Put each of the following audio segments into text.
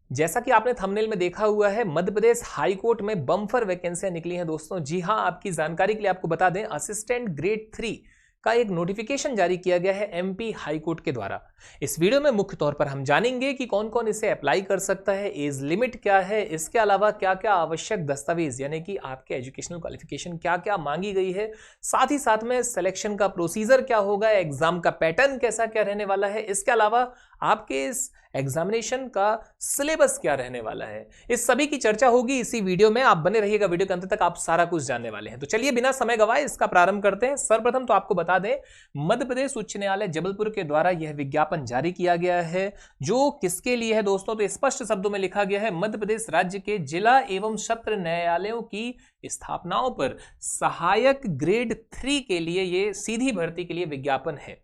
जैसा कि आपने थंबनेल में देखा हुआ है, मध्य प्रदेश हाई कोर्ट में बम्पर वैकेंसियां निकली हैं दोस्तों। जी हां, आपकी जानकारी के लिए आपको बता दें, असिस्टेंट ग्रेड 3 का एक नोटिफिकेशन जारी किया गया है एमपी हाई कोर्ट के द्वारा। इस वीडियो में मुख्य तौर पर हम जानेंगे कि कौन कौन इसे अप्लाई कर सकता है, एज लिमिट क्या है, इसके अलावा क्या क्या आवश्यक दस्तावेज यानी कि आपके एजुकेशनल क्वालिफिकेशन क्या क्या मांगी गई है, साथ ही साथ में सिलेक्शन का प्रोसीजर क्या होगा, एग्जाम का पैटर्न कैसा क्या रहने वाला है, इसके अलावा आपके इस एग्जामिनेशन का सिलेबस क्या रहने वाला है, इस सभी की चर्चा होगी इसी वीडियो में। आप बने रहिएगा वीडियो के अंत तक, आप सारा कुछ जानने वाले हैं। तो चलिए बिना समय गवाए इसका प्रारंभ करते हैं। सर्वप्रथम तो आपको बता दें, मध्य प्रदेश उच्च न्यायालय जबलपुर के द्वारा यह विज्ञापन जारी किया गया है। जो किसके लिए है दोस्तों, तो स्पष्ट शब्दों में लिखा गया है, मध्य प्रदेश राज्य के जिला एवं सत्र न्यायालयों की स्थापनाओं पर सहायक ग्रेड 3 के लिए ये सीधी भर्ती के लिए विज्ञापन है,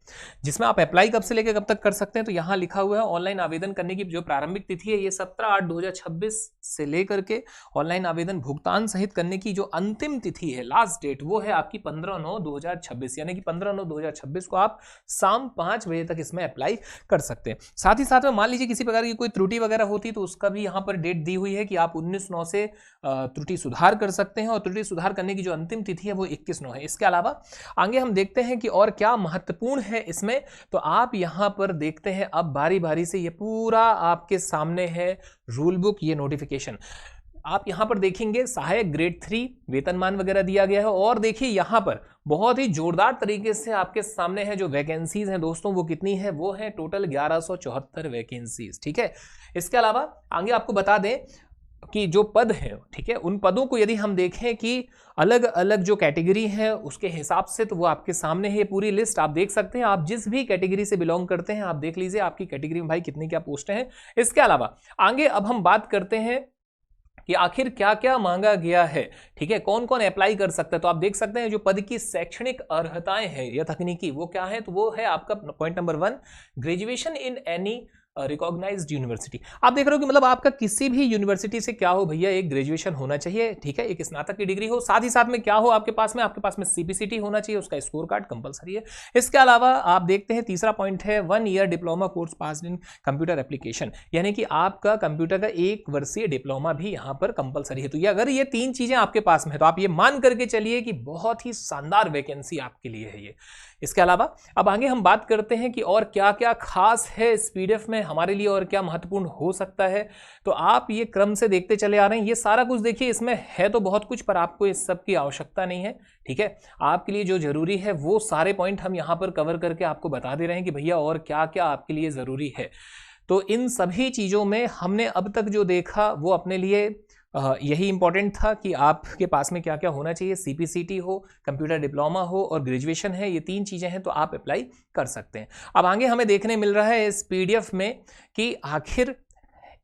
जिसमें आप अप्लाई कब से लेकर कब तक कर सकते हैं। तो यहां लिखा हुआ है, ऑनलाइन आवेदन करने की जो प्रारंभिक तिथि है ये 17/8/2026 से लेकर के ऑनलाइन आवेदन भुगतान सहित करने की जो अंतिम तिथि है, लास्ट डेट, वो है आपकी 15/9/2026, यानी कि 15/9/2026 को आप शाम 5 बजे तक इसमें अप्लाई कर सकते हैं। साथ ही साथ में मान लीजिए किसी प्रकार की कोई त्रुटि वगैरह होती तो उसका भी यहाँ पर डेट दी हुई है कि आप 19/9 से त्रुटि सुधार कर सकते हैं, और त्रुटि सुधार करने की जो अंतिम तिथि है वो 21/9 है। इसके अलावा आगे हम देखते हैं कि और क्या महत्वपूर्ण है इसमें। तो आप यहां पर देखते हैं, अब बारी बारी से ये पूरा आपके सामने है रूल बुक, ये नोटिफिकेशन आप यहां पर देखेंगे। सहायक ग्रेड 3 वेतनमान वगैरह दिया गया है, और देखिए यहां पर बहुत ही जोरदार तरीके से आपके सामने है जो वैकेंसीज हैं दोस्तों, वो कितनी है, वो है टोटल 1174 वैकेंसीज। ठीक है, इसके अलावा आगे आपको बता दें कि जो पद है, ठीक है, उन पदों को यदि हम देखें कि अलग अलग जो कैटेगरी है उसके हिसाब से, तो वो आपके सामने है पूरी लिस्ट, आप देख सकते हैं। आप जिस भी कैटेगरी से बिलोंग करते हैं आप देख लीजिए आपकी कैटेगरी में भाई कितनी क्या पोस्टें हैं। इसके अलावा आगे अब हम बात करते हैं कि आखिर क्या क्या मांगा गया है, ठीक है, कौन कौन अप्लाई कर सकता है। तो आप देख सकते हैं जो पद की शैक्षणिक अर्हताएं हैं या तकनीकी, वो क्या है, तो वो है आपका point number 1, graduation in any recognised university. आप देख रहे हो कि मतलब आपका किसी भी यूनिवर्सिटी से क्या हो भैया, एक ग्रेजुएशन होना चाहिए, ठीक है, एक स्नातक की डिग्री हो, साथ ही साथ में क्या हो आपके पास में सीपीसीटी होना चाहिए, उसका स्कोर कार्ड कंपलसरी है। इसके अलावा आप देखते हैं तीसरा पॉइंट है 1 year diploma course passed in computer application, यानी कि आपका कंप्यूटर का 1 वर्षीय डिप्लोमा भी यहाँ पर कंपलसरी है। तो ये अगर ये 3 चीजें आपके पास में है तो आप ये मान करके चलिए कि बहुत ही शानदार वैकेंसी आपके लिए है ये। इसके अलावा अब आगे हम बात करते हैं कि और क्या क्या खास है इस पीडीएफ में हमारे लिए, और क्या महत्वपूर्ण हो सकता है। तो आप ये क्रम से देखते चले आ रहे हैं, ये सारा कुछ देखिए, इसमें है तो बहुत कुछ, पर आपको इस सब की आवश्यकता नहीं है। ठीक है, आपके लिए जो जरूरी है वो सारे पॉइंट हम यहां पर कवर करके आपको बता दे रहे हैं कि भैया और क्या क्या आपके लिए जरूरी है। तो इन सभी चीजों में हमने अब तक जो देखा वो अपने लिए यही इंपॉर्टेंट था कि आपके पास में क्या क्या होना चाहिए, सीपीसीटी हो, कंप्यूटर डिप्लोमा हो और ग्रेजुएशन है, ये 3 चीजें हैं तो आप अप्लाई कर सकते हैं। अब आगे हमें देखने मिल रहा है इस पीडीएफ में कि आखिर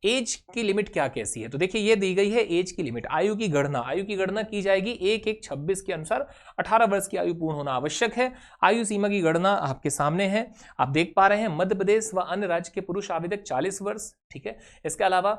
एज की लिमिट क्या कैसी है। तो देखिए ये दी गई है एज की लिमिट, आयु की गणना की जाएगी 1/1/26 के अनुसार। 18 वर्ष की आयु पूर्ण होना आवश्यक है। आयु सीमा की गणना आपके सामने है, आप देख पा रहे हैं। मध्य प्रदेश व अन्य राज्य के पुरुष आवेदक 40 वर्ष, ठीक है। इसके अलावा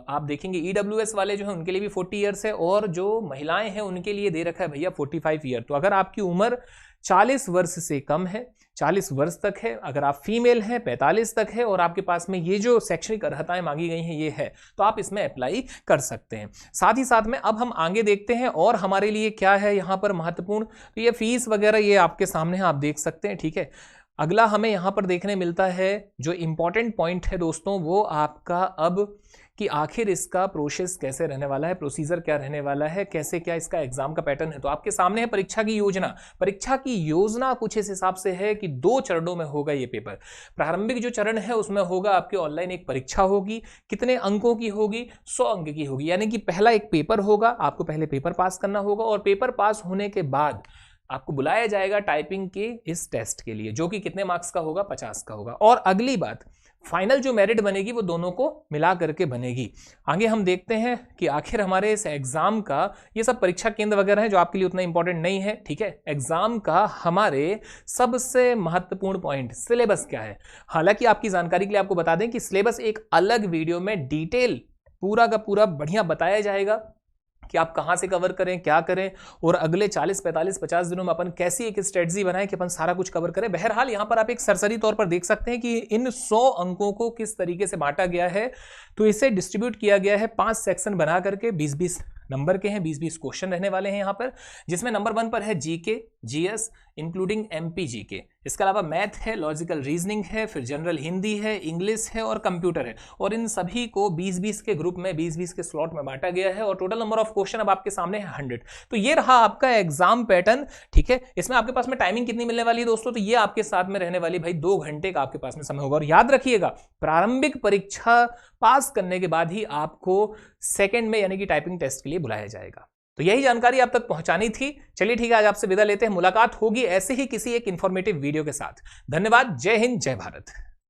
आप देखेंगे ईडब्ल्यूएस वाले जो है उनके लिए भी 40 ईयर्स है, और जो महिलाएं हैं उनके लिए दे रखा है भैया 45 ईयर। तो अगर आपकी उम्र 40 वर्ष से कम है, 40 वर्ष तक है, अगर आप फीमेल हैं 45 तक है, और आपके पास में ये जो शैक्षणिक अर्हताएं मांगी गई हैं ये है, तो आप इसमें अप्लाई कर सकते हैं। साथ ही साथ में अब हम आगे देखते हैं और हमारे लिए क्या है यहाँ पर महत्वपूर्ण। तो ये फीस वगैरह ये आपके सामने है, आप देख सकते हैं, ठीक है। अगला हमें यहाँ पर देखने मिलता है जो इंपॉर्टेंट पॉइंट है दोस्तों, वो आपका अब कि आखिर इसका प्रोसेस कैसे रहने वाला है, प्रोसीजर क्या रहने वाला है, कैसे क्या इसका एग्जाम का पैटर्न है। तो आपके सामने है परीक्षा की योजना। परीक्षा की योजना कुछ इस हिसाब से है कि 2 चरणों में होगा ये पेपर। प्रारंभिक जो चरण है उसमें होगा आपके ऑनलाइन एक परीक्षा होगी, कितने अंकों की होगी, 100 अंक की होगी, यानी कि पहला एक पेपर होगा, आपको पहले पेपर पास करना होगा, और पेपर पास होने के बाद आपको बुलाया जाएगा टाइपिंग के इस टेस्ट के लिए, जो कि कितने मार्क्स का होगा, 50 का होगा। और अगली बात, फाइनल जो मेरिट बनेगी वो दोनों को मिला करके बनेगी। आगे हम देखते हैं कि आखिर हमारे इस एग्जाम का, ये सब परीक्षा केंद्र वगैरह है जो आपके लिए उतना इंपॉर्टेंट नहीं है, ठीक है। एग्जाम का हमारे सबसे महत्वपूर्ण पॉइंट सिलेबस क्या है। हालांकि आपकी जानकारी के लिए आपको बता दें कि सिलेबस एक अलग वीडियो में डिटेल पूरा का पूरा बढ़िया बताया जाएगा कि आप कहां से कवर करें, क्या करें, और अगले 40, 45, 50 दिनों में अपन कैसी एक स्ट्रेटजी बनाएं कि अपन सारा कुछ कवर करें। बहरहाल यहां पर आप एक सरसरी तौर पर देख सकते हैं कि इन 100 अंकों को किस तरीके से बांटा गया है। तो इसे डिस्ट्रीब्यूट किया गया है 5 सेक्शन बना करके, 20-20 नंबर के हैं, 20-20 क्वेश्चन रहने वाले हैं यहां पर, जिसमें नंबर 1 पर है GK, GS including MP GK. इसके अलावा मैथ है, लॉजिकल रीजनिंग है, फिर जनरल हिंदी है, इंग्लिश है और कंप्यूटर है। और इन सभी को 20-20 के ग्रुप में, 20-20 के स्लॉट में बांटा गया है और टोटल नंबर ऑफ क्वेश्चन अब आपके सामने है 100। तो ये रहा आपका एग्जाम पैटर्न, ठीक है। इसमें आपके पास में टाइमिंग कितनी मिलने वाली है दोस्तों? तो ये आपके साथ में रहने वाली भाई 2 घंटे का आपके पास में समय होगा। और याद रखिएगा, प्रारंभिक परीक्षा पास करने के बाद ही आपको सेकंड में यानी कि टाइपिंग टेस्ट के लिए बुलाया जाएगा। तो यही जानकारी आप तक पहुंचानी थी। चलिए ठीक है, आज आपसे विदा लेते हैं। मुलाकात होगी ऐसे ही किसी एक इंफॉर्मेटिव वीडियो के साथ। धन्यवाद। जय हिंद, जय भारत।